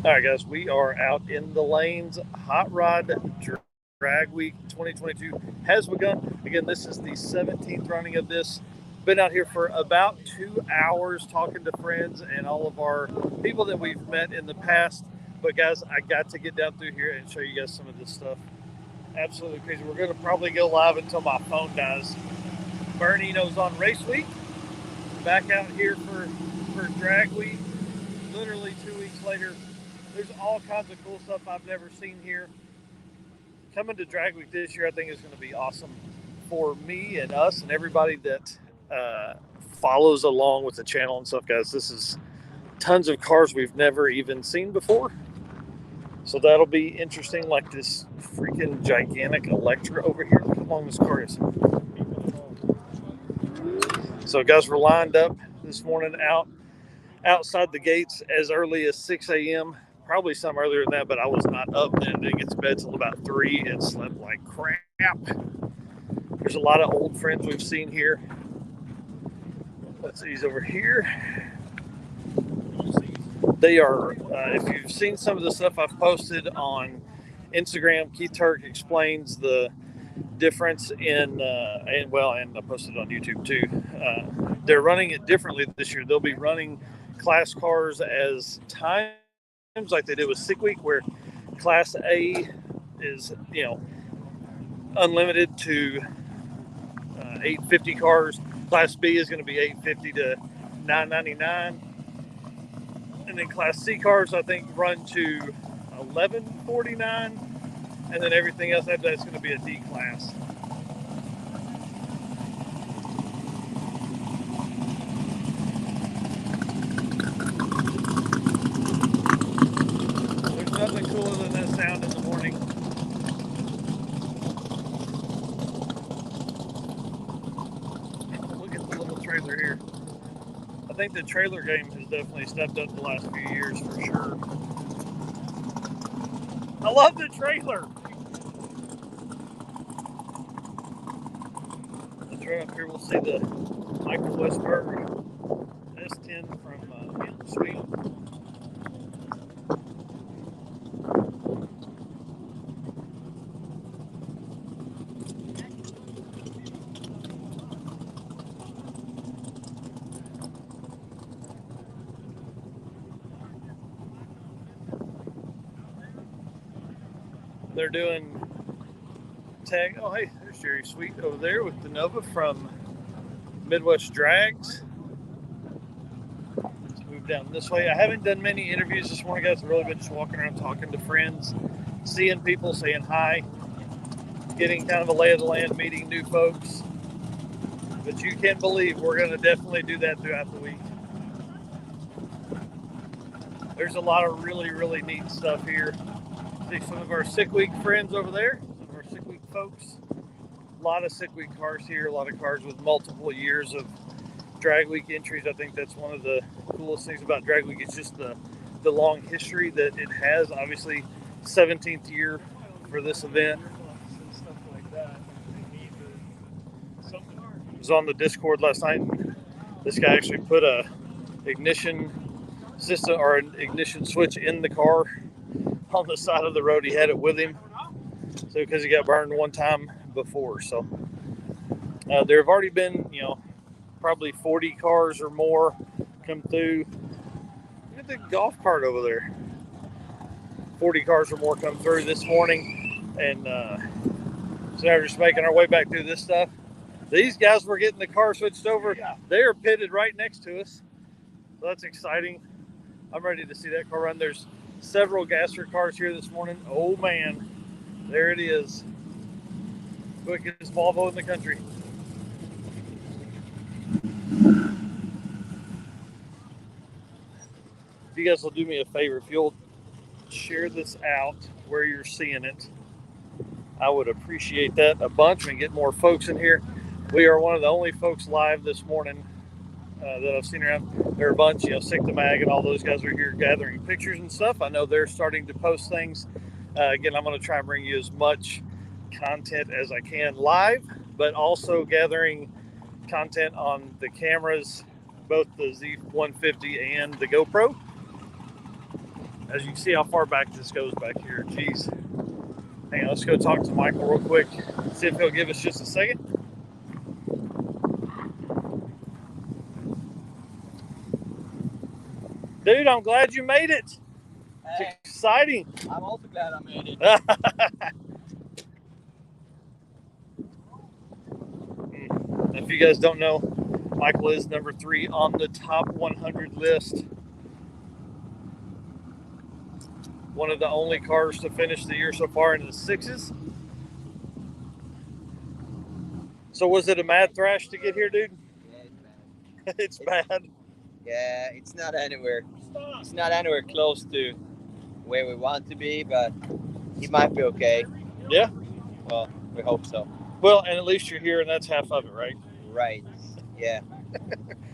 All right, guys, we are out in the lanes. Hot Rod Drag Week 2022 has begun. Again, this is the 17th running of this. Been out here for about 2 hours talking to friends and all of our people that we've met in the past. But guys, I got to get down through here and show you guys some of this stuff. Absolutely crazy. We're going to probably go live until my phone dies. Bernino's on race week. Back out here for drag week. Literally 2 weeks later. There's all kinds of cool stuff I've never seen here. Coming to Drag Week this year, I think is going to be awesome for me and us and everybody that follows along with the channel and stuff, guys. This is tons of cars we've never even seen before. So that'll be interesting, like this freaking gigantic Electra over here. Look how long this car is. So guys, we're lined up this morning outside the gates as early as 6 a.m. Probably some earlier than that, but I was not up then. Didn't get to bed till about 3 and slept like crap. There's a lot of old friends we've seen here. Let's see, he's over here. They are, if you've seen some of the stuff I've posted on Instagram, Keith Turk explains the difference in, and I posted it on YouTube too. They're running it differently this year. They'll be running class cars as times like they did with Sick Week, where Class A is, unlimited to 850 cars. Class B is going to be 850 to 999, and then Class C cars I think run to 1149, and then everything else after that's going to be a D class. Nothing cooler than that sound in the morning. Look at the little trailer here. I think the trailer game has definitely stepped up the last few years for sure. I love the trailer. The trailer up here, we'll see the Michael Westberg S10 from Hilton Suite. They're doing tag. Oh, hey, there's Jerry Sweet over there with the Nova from Midwest Drags. Let's move down this way. I haven't done many interviews this morning, guys. I've really been just walking around talking to friends, seeing people, saying hi, getting kind of a lay of the land, meeting new folks. But you can believe we're going to definitely do that throughout the week. There's a lot of really, really neat stuff here. See some of our Sick Week friends over there, some of our Sick Week folks. A lot of Sick Week cars here, a lot of cars with multiple years of Drag Week entries. I think that's one of the coolest things about Drag Week. It's just the long history that it has. Obviously, 17th year for this event. Stuff like that. I was on the Discord last night. This guy actually put a ignition system or an ignition switch in the car on the side of the road. He had it with him, so because he got burned one time before. So there have already been, probably 40 cars or more come through. Look at the golf cart over there. 40 cars or more come through this morning, and so now we're just making our way back through this stuff. These guys were getting the car switched over. They are pitted right next to us, so that's exciting. I'm ready to see that car run. There's several Gasser cars here this morning. Oh man, there it is. Quickest Volvo in the country. If you guys will do me a favor, if you'll share this out where you're seeing it, I would appreciate that a bunch and get more folks in here. We are one of the only folks live this morning that I've seen around. There are a bunch, Sick the Mag and all those guys are here gathering pictures and stuff. I know they're starting to post things. Again, I'm going to try and bring you as much content as I can live, but also gathering content on the cameras, both the Z150 and the GoPro. As you can see how far back this goes back here. Jeez. Hang on, let's go talk to Michael real quick. See if he'll give us just a second. Dude, I'm glad you made it. Hey, it's exciting. I'm also glad I made it. If you guys don't know, Michael is number 3 on the top 100 list. One of the only cars to finish the year so far in the 6s. So was it a mad thrash to get here, dude? Yeah, it's bad. Yeah, it's not anywhere. It's not anywhere close to where we want to be, but it might be okay. Yeah. Well, we hope so. Well, and at least you're here, and that's half of it, right? Right. Yeah.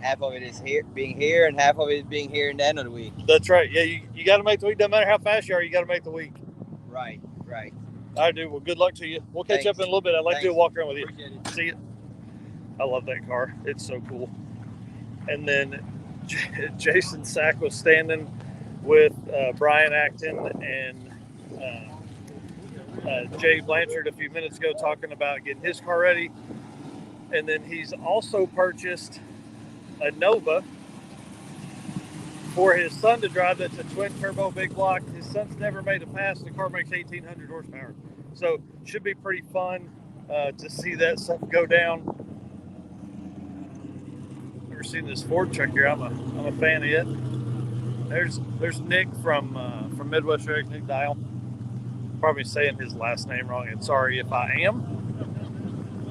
Half of it is being here, and half of it is being here in the end of the week. That's right. Yeah, you got to make the week. No matter how fast you are, you got to make the week. Right. Right. All right, dude. Well, good luck to you. We'll catch up in a little bit. I'd like to do a walk around with you. Appreciate it. See you. I love that car. It's so cool. And then Jason Sack was standing with Brian Acton and Jay Blanchard a few minutes ago talking about getting his car ready. And then he's also purchased a Nova for his son to drive. That's a twin turbo big block. His son's never made a pass. The car makes 1,800 horsepower. So should be pretty fun to see that stuff go down. Never seen this Ford truck here. I'm a fan of it. There's Nick from Midwest Eric, Nick Dial. Probably saying his last name wrong, and sorry if I am.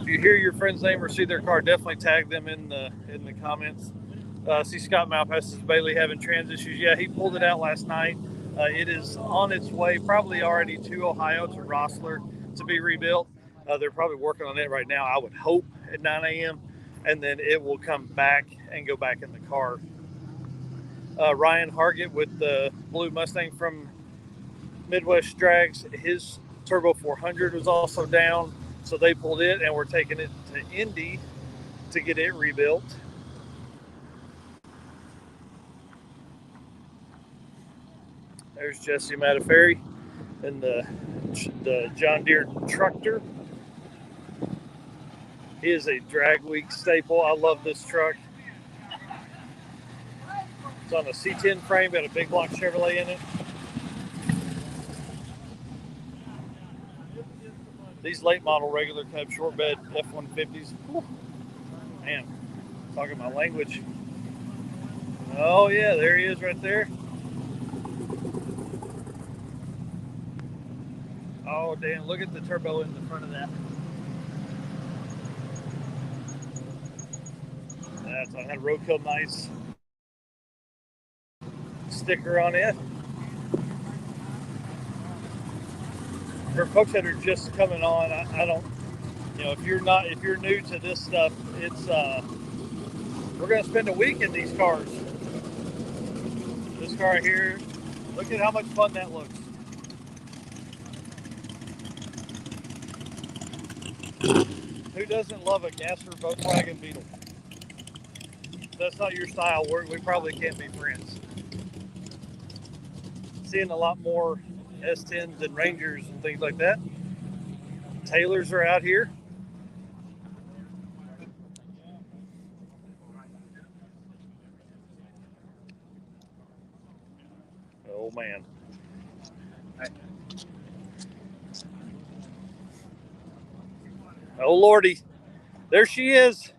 If you hear your friend's name or see their car, definitely tag them in the comments. See Scott Malpass Bailey having trans issues. Yeah, he pulled it out last night. It is on its way, probably already to Ohio, to Rossler, to be rebuilt. They're probably working on it right now, I would hope, at 9 a.m. And then it will come back and go back in the car. Ryan Hargett with the blue Mustang from Midwest Drags, his Turbo 400 was also down. So they pulled it, and we're taking it to Indy to get it rebuilt. There's Jesse Mataferri and the John Deere tractor. He is a drag week staple. I love this truck. It's on a C10 frame, got a big block Chevrolet in it. These late model regular cab short bed F-150s. Whew. Man, talking my language. Oh yeah, there he is right there. Oh damn, look at the turbo in the front of that. That's on that Roadkill nice sticker on it. For folks that are just coming on, I don't, if you're new to this stuff, it's we're gonna spend a week in these cars. This car here, look at how much fun that looks. Who doesn't love a Gasser Volkswagen Beetle? If that's not your style, we probably can't be friends. Seeing a lot more S10s and Rangers and things like that. Taylors are out here. Oh man. Oh Lordy. There she is.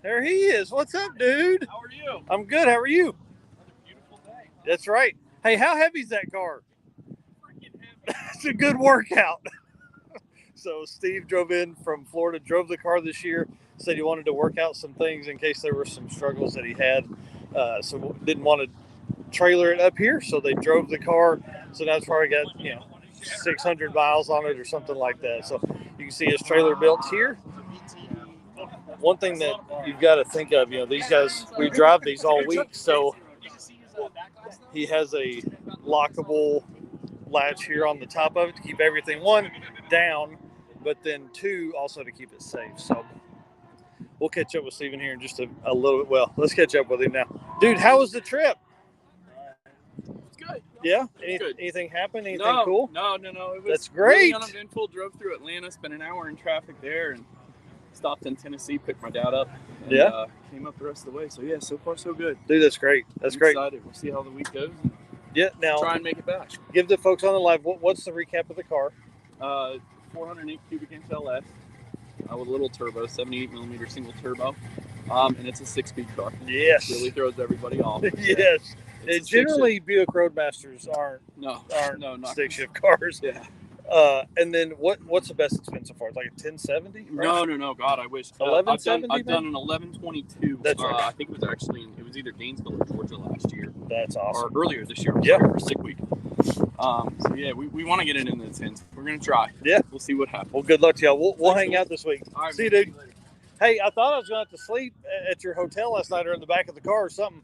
There he is. What's up, dude? How are you? I'm good. How are you? Another beautiful day. That's right. Hey, how heavy is that car? Freaking heavy. It's a good workout. So Steve drove in from Florida, drove the car this year, said he wanted to work out some things in case there were some struggles that he had. So didn't want to trailer it up here, so they drove the car. So now it's probably got 600 miles on it or something like that. So you can see his trailer built here. One thing that you've got to think of, these guys, we drive these all week, so he has a lockable latch here on the top of it to keep everything, one, down, but then two, also to keep it safe. So we'll catch up with Steven here in just a little bit. Well, let's catch up with him now. Dude, how was the trip? good. Yeah. Good. Anything happen? Anything No, cool? No. It was That's great. really uneventful. Drove through Atlanta, spent an hour in traffic there, and stopped in Tennessee, picked my dad up, and came up the rest of the way. So yeah, so far so good. Dude, that's great. That's I'm great. excited. We'll see how the week goes. Yeah. Now, Try and make it back. give the folks on the live what's the recap of the car? 408 cubic inch LS with a little turbo, 78 millimeter single turbo, and it's a 6-speed car. Yes. Really throws everybody off. Yes. It's a Generally, Buick Roadmasters aren't No, not stick shift cars. Yeah. And then what's the best expense so far? It's like a 1070? Right? No. God, I wish. 1170. I've done an 1122. That's right. I think it was either Gainesville or Georgia last year. That's awesome. Or earlier this year. Yeah. For Sick Week. So yeah, we want to get it in the 10s. We're gonna try. Yeah. We'll see what happens. Well, good luck to y'all. We'll hang out this week. All right, see you, dude. Hey, I thought I was going to have to sleep at your hotel last night or in the back of the car or something.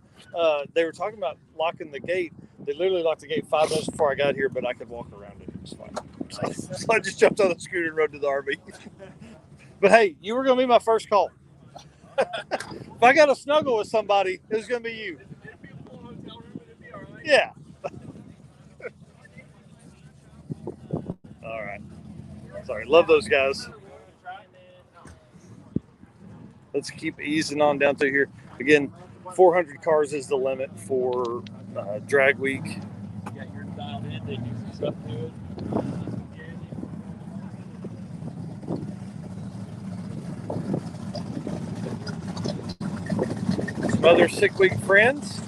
They were talking about locking the gate. They literally locked the gate 5 minutes before I got here, but I could walk around it. It was fine. So I just jumped on the scooter and rode to the RV. But hey, you were going to be my first call. If I got to snuggle with somebody, it was going to be you. It'd be a full hotel room, but it'd be all right. Yeah. All right. Sorry. Love those guys. Let's keep easing on down through here. Again, 400 cars is the limit for drag week. You got yours dialed in. They do some stuff to it. Some other Sick Week friends.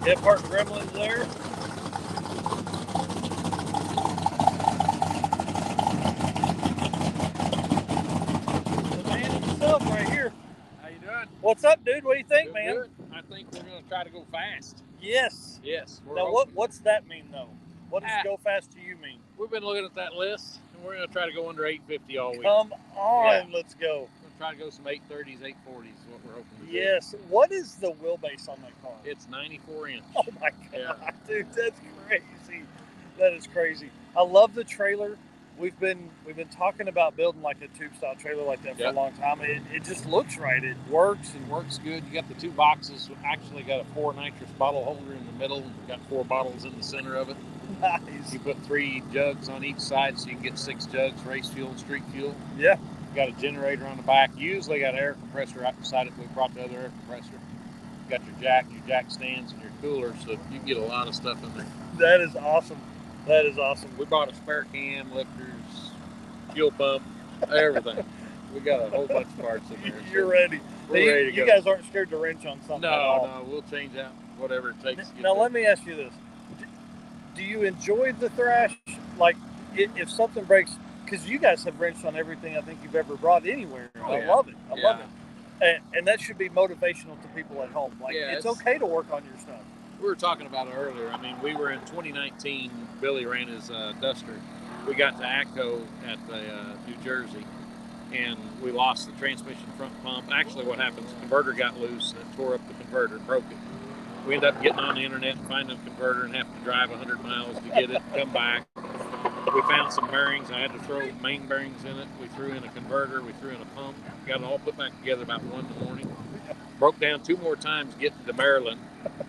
Gephardt Gremlins there. The man himself right here. How you doing? What's up, dude? What do you think, Good, man? good. I think we're going to try to go fast. Yes. Yes. Now, what's that mean, though? What does go fast to you mean? We've been looking at that list, and we're going to try to go under 850 all week. Come on, Yeah. let's go. We're trying to go some 830s, 840s is what we're hoping to do. Yes. What is the wheelbase on that car? It's 94 inch. Oh my god, Yeah. dude, that's crazy. That is crazy. I love the trailer. We've been talking about building like a tube style trailer like that for a Yep. long time. It just looks right. It works and Works good. You got the 2 boxes. Actually got a 4 nitrous bottle holder in the middle. You got 4 bottles in the center of it. nice. You put 3 jugs on each side, so you can get 6 jugs, race fuel, street fuel. Yeah. Got a generator on the back. Usually got an air compressor right beside it. We brought the other air compressor. Got your jack stands, and your cooler, so you can get a lot of stuff in there. That is awesome. That is awesome. We bought a spare cam, lifters, fuel pump, everything. We got a whole bunch of parts in there. You're ready. We're ready to You go. guys aren't scared to wrench on something at all. No, we'll change out whatever it takes. to get Now there. let me ask you this: do you enjoy the thrash? Like, if something breaks, because you guys have wrenched on everything I think you've ever brought anywhere. Oh, I yeah. love it. I love Yeah. it. And that should be motivational to people at home. Like, Yeah, it's it's- okay to work on your stuff. We were talking about it earlier. I mean, we were in 2019. Billy ran his Duster. We got to ACO at the New Jersey, and we lost the transmission front pump. Actually, what happened is the converter got loose and it tore up the converter, broke it. We ended up getting on the internet and finding a converter and having to drive 100 miles to get it, come back. We found some bearings. I had to throw main bearings in it. We threw in a converter. We threw in a pump. Got it all put back together about 1 in the morning. Broke down 2 more times getting to Maryland,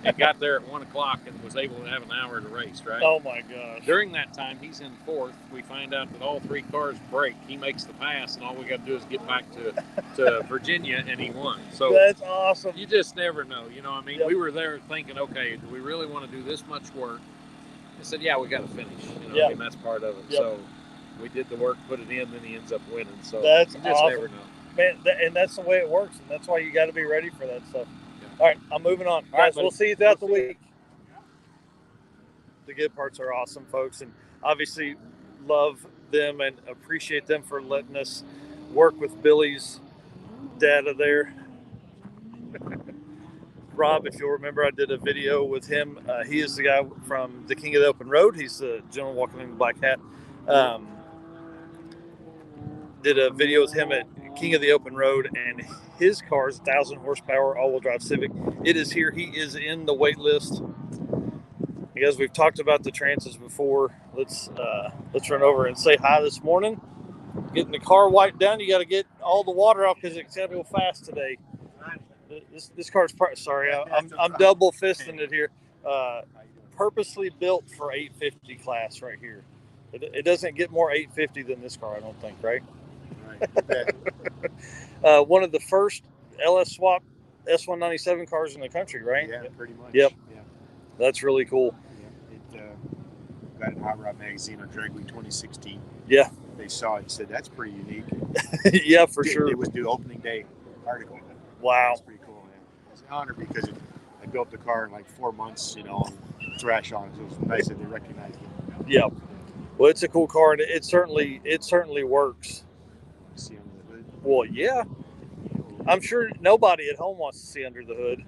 and got there at 1 o'clock and was able to have an hour to race, right? Oh my gosh. During that time, he's in 4th. We find out that all 3 cars break. He makes the pass, and all we got to do is get back to Virginia, and he won. So That's awesome. you just never know. You know what I mean? Yep. We were there thinking, okay, do we really want to do this much work? I said, yeah, we got to finish. You know, Yep. I mean, that's part of it. Yep. So we did the work, put it in, then he ends up winning. So That's you just awesome. never know. Man, and that's the way it works, and that's why you got to be ready for that stuff. Yeah. All right, I'm moving on. All right, Guys, buddy. we'll see you throughout the We'll see week. The good parts are awesome, folks, and obviously love them and appreciate them for letting us work with Billy's data there. Rob, if you'll remember, I did a video with him. He is the guy from the King of the Open Road. He's the gentleman walking in the black hat. Did a video with him at King of the Open Road, and his car is 1,000 horsepower all-wheel drive Civic. It is here. He is in the wait list. Guys, we've talked about the trances before. Let's run over and say hi this morning. Getting the car wiped down. You got to get all the water off because it's got to go fast today. This car's sorry, I'm double fisting it here. Purposely built for 850 class right here. It doesn't get more 850 than this car, I don't think, right? Right. One of the first LS swap S197 cars in the country, right? Yeah, pretty much. Yep. Yeah. That's really cool. Yeah. It got in Hot Rod Magazine on Drag Week 2016. Yeah. They saw it and said, that's pretty unique. Yeah, for sure. It was the opening day article. Wow. That's pretty cool, man. It was an honor because I built the car in like 4 months, and thrash on it. So it was nice that they recognized it. Yeah. Well, it's a cool car, and it certainly works. See under the hood? Well, yeah. I'm sure nobody at home wants to see under the hood.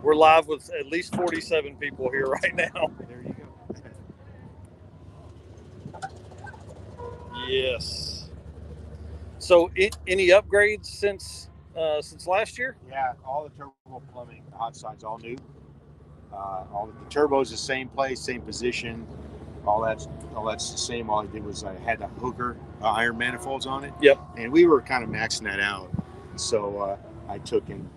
We're live with at least 47 people here right now. There you go. Yes. So, any upgrades since last year? Yeah, all the turbo plumbing, the hot side's all new. All the turbos the same place, same position. All that's the same. All I did was I had the hooker iron manifolds on it. Yep. And we were kind of maxing that out, so I took and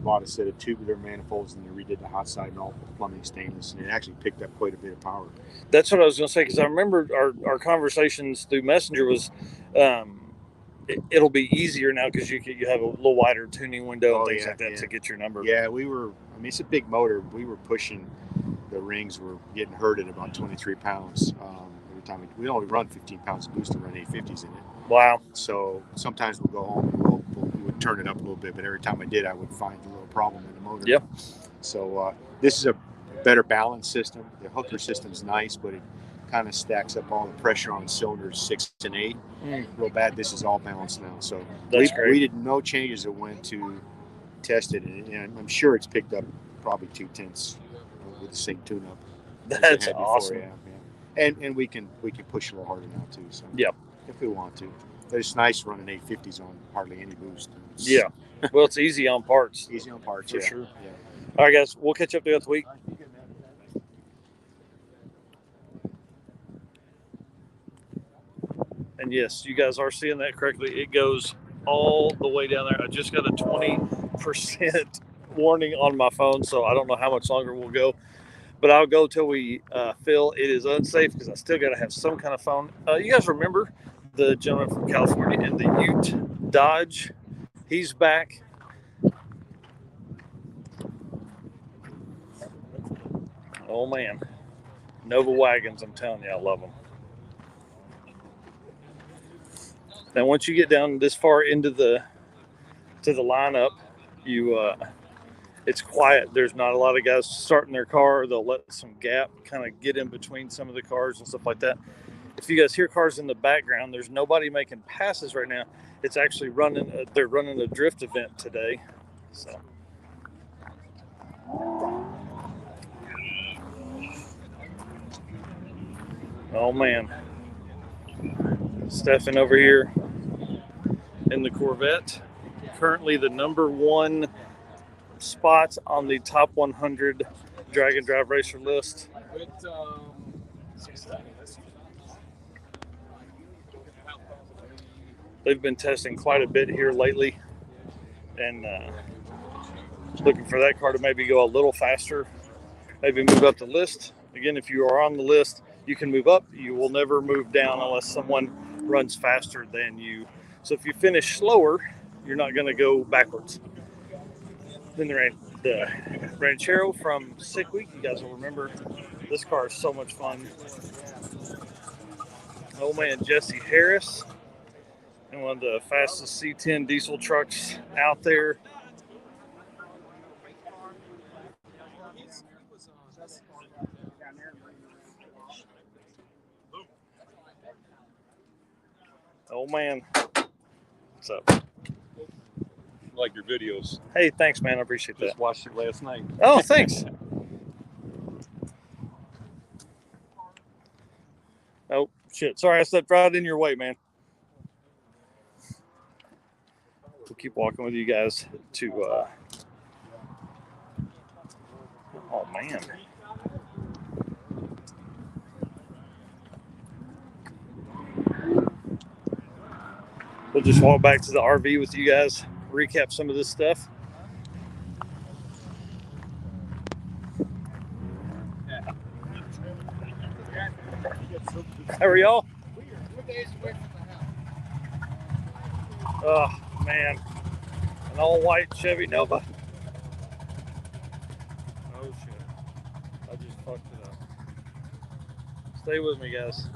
bought a set of tubular manifolds and redid the hot side and all plumbing stainless, and it actually picked up quite a bit of power. That's what I was going to say, because I remember our conversations through Messenger was it'll be easier now because you have a little wider tuning window and things like that to get your number. Yeah, it's a big motor. We were pushing, the rings were getting hurt at about 23 pounds. Every time we only run 15 pounds of boost to run 850s in it. Wow. So sometimes we'll go home and we would turn it up a little bit, but every time I did, I would find a little problem in the motor. Yep. So this is a better balance system. The hooker system's nice, but it kind of stacks up all the pressure on cylinders 6 and 8 real bad. This is all balanced now. So that's great. We did no changes that went to test it, and I'm sure it's picked up probably 2/10 with the same tune-up. That's awesome. Before, yeah. And we can push a little harder now too. So yep, if we want to. But it's nice running 850s on hardly any boost. Yeah. Well, it's easy on parts. Easy on parts, for yeah. sure. Yeah. All right, guys, we'll catch up throughout the week. And yes, you guys are seeing that correctly. It goes all the way down there. I just got a 20% warning on my phone, so I don't know how much longer we'll go. But I'll go till we fill. It is unsafe because I still got to have some kind of phone. You guys remember the gentleman from California in the Ute Dodge? He's back. Oh, man. Nova wagons, I'm telling you, I love them. Now, once you get down this far into the lineup, it's quiet. There's not a lot of guys starting their car. They'll let some gap kind of get in between some of the cars and stuff like that. If you guys hear cars in the background, there's nobody making passes right now. It's actually they're running a drift event today. So. Oh, man. Stefan over here in the Corvette. Currently the number one spot on the top 100 drag and drive racer list. They've been testing quite a bit here lately, and looking for that car to maybe go a little faster, maybe move up the list. Again, if you are on the list, you can move up. You will never move down unless someone runs faster than you. So if you finish slower, you're not going to go backwards. Then the Ranchero from Sick Week, you guys will remember. This car is so much fun. Old man Jesse Harris, and one of the fastest C10 diesel trucks out there. Oh, man. What's up? Like your videos. Hey, thanks, man. I appreciate that. Just watched it last night. Oh, thanks. Oh, shit. Sorry, I stepped right in your way, man. We'll keep walking with you guys to Oh, man. We'll just walk back to the RV with you guys, recap some of this stuff. How are y'all? Oh, man. An all-white Chevy Nova. Oh, shit. I just fucked it up. Stay with me, guys.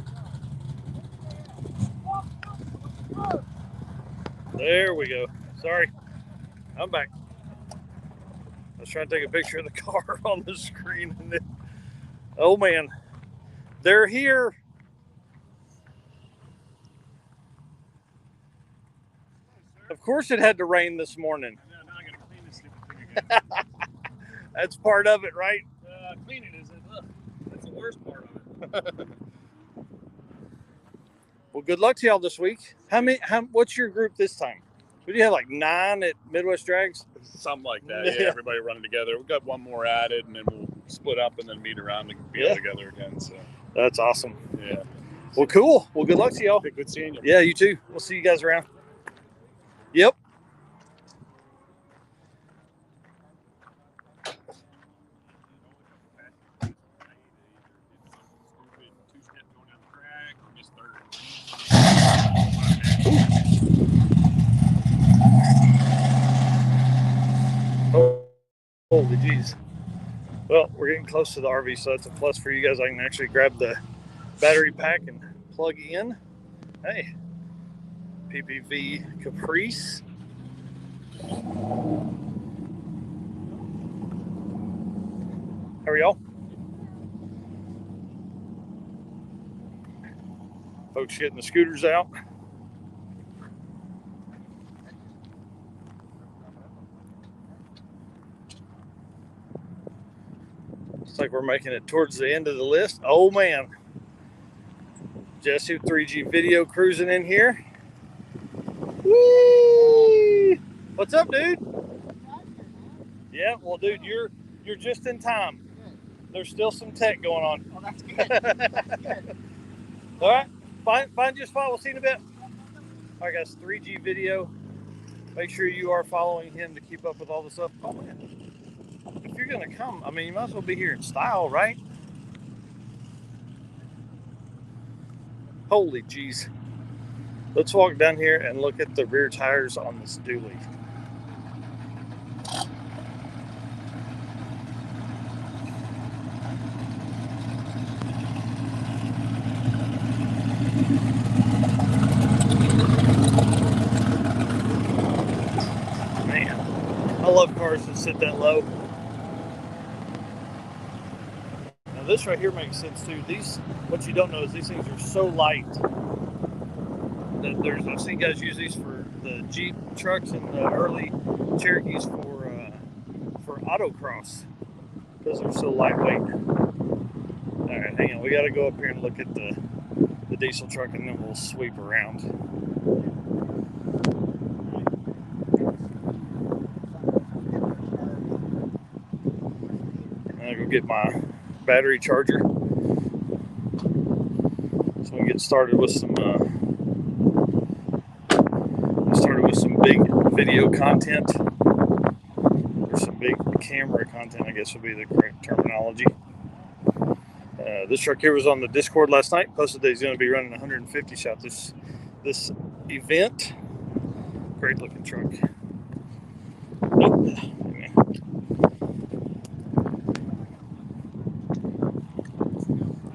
There we go. Sorry. I'm back. I was trying to take a picture of the car on the screen. And then, oh, man. They're here. Of course it had to rain this morning. Now I gotta clean this stupid thing again. That's part of it, right? Cleaning is it? That's the worst part of it. Well, good luck to y'all this week. What's your group this time? What do you have, like 9 at Midwest Drags? Something like that. Yeah. Yeah, everybody running together. We've got one more added, and then we'll split up and then meet around and be all together again. So That's awesome. yeah. Well, cool. Well, good luck to y'all. Good seeing you. Yeah, you too. We'll see you guys around. Yep. Oh, holy jeez. Well, we're getting close to the RV, so that's a plus for you guys. I can actually grab the battery pack and plug in. Hey, PPV Caprice. How are y'all? Folks getting the scooters out. Looks like we're making it towards the end of the list. Oh, man. Jesse 3G Video cruising in here. Whee! What's up, dude? Yeah, well, dude, you're just in time. There's still some tech going on. Oh, that's good. That's good. All right, find your spot. We'll see you in a bit. All right, guys, 3G Video. Make sure you are following him to keep up with all the stuff. Oh, man. If you're going to come, I mean, you might as well be here in style, right? Holy jeez. Let's walk down here and look at the rear tires on this dually. Man, I love cars that sit that low. Now this right here makes sense too. What you don't know is these things are so light that I've seen guys use these for the Jeep trucks and the early Cherokees for autocross because they're so lightweight. All right, hang on. We got to go up here and look at the diesel truck, and then we'll sweep around. I'll go get my battery charger so we can get started with some big video content, or some big camera content, I guess would be the correct terminology. This truck here was on the Discord last night. Posted that he's going to be running 150 shot this event. Great looking truck. Nope.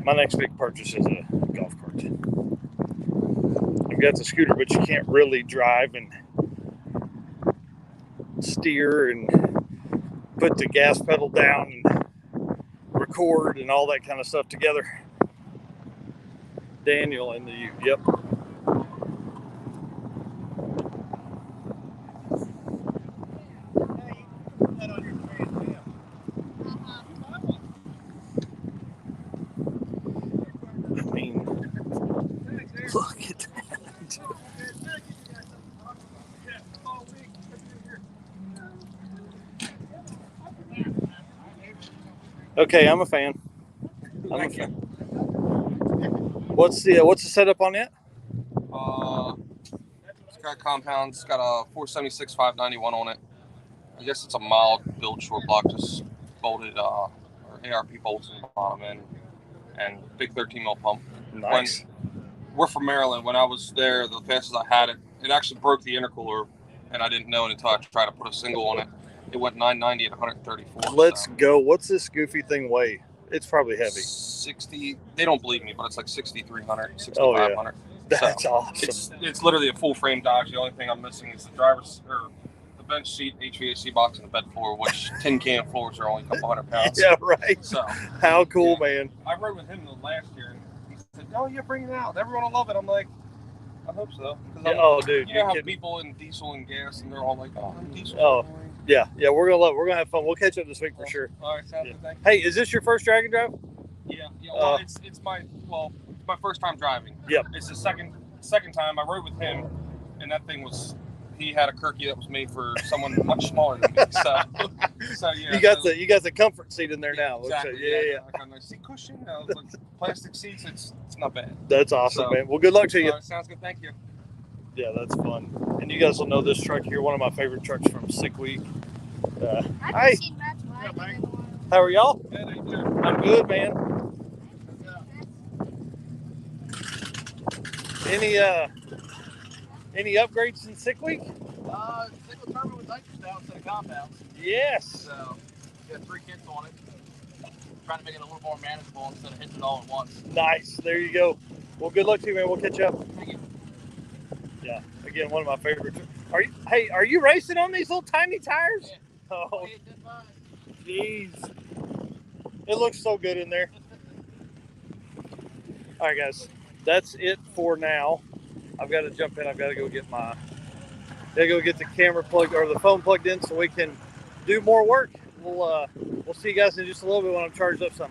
My next big purchase is a golf cart. I've got the scooter, but you can't really drive and steer and put the gas pedal down and record and all that kind of stuff together. Daniel in the Ute, yep. I mean, look at that. Okay, I'm a fan. I'm a Thank you. fan. What's the setup on it? It's got compounds. It's got a 476 591 on it. I guess it's a mild build short block, just bolted or ARP bolts in the bottom end, and big 13 mil pump. Nice. We're from Maryland. When I was there, the fastest I had it, it actually broke the intercooler, and I didn't know it until I tried to put a single on it. It went 990 at 134. Let's so. go. What's this goofy thing weigh? It's probably heavy. 60. They don't believe me, but it's like 6,300, Oh, yeah. 6,500. That's So, awesome. It's literally a full frame Dodge. The only thing I'm missing is the driver's or the bench seat, HVAC box, and the bed floor, which tin can floors are only a couple $100. Yeah, right. So How cool, man. I rode with him the last year, and he said, "Oh, yeah, bring it out. Everyone will love it." I'm like, I hope so. Yeah, oh, dude. You know how kidding. people in diesel and gas, and they're all like, "Oh, I'm diesel." Oh. Yeah, we're gonna love it. We're gonna have fun. We'll catch up this week for sure. All right, sounds good. Thank you. Hey, is this your first drag and drive? Yeah. Well, it's my first time driving. Yep. It's the second time I rode with him, and that thing was. He had a Kirky that was made for someone much smaller than me. So yeah. You got the comfort seat in there now. Exactly. Yeah. I got a nice seat cushion. Like plastic seats. It's not bad. That's awesome, So- man. Well, good luck to you. Sounds good. Thank you. Yeah, that's fun. And you guys will know this truck here, one of my favorite trucks from Sick Week. I Hey. haven't seen Matt's wagon in a while. How are y'all? Yeah, thank you. I'm good, man. Any upgrades in Sick Week? Single turbo with nitrous now instead of compounds. Yes. So, got 3 kits on it. Trying to make it a little more manageable instead of hitting it all at once. Nice. There you go. Well, good luck to you, man. We'll catch up. Thank you. Yeah. Again, one of my favorite. Are you racing on these little tiny tires? Yeah. Oh, jeez. It looks so good in there. All right, guys. That's it for now. I've got to jump in. I've got to go get the camera plugged or the phone plugged in so we can do more work. We'll see you guys in just a little bit when I'm charged up some.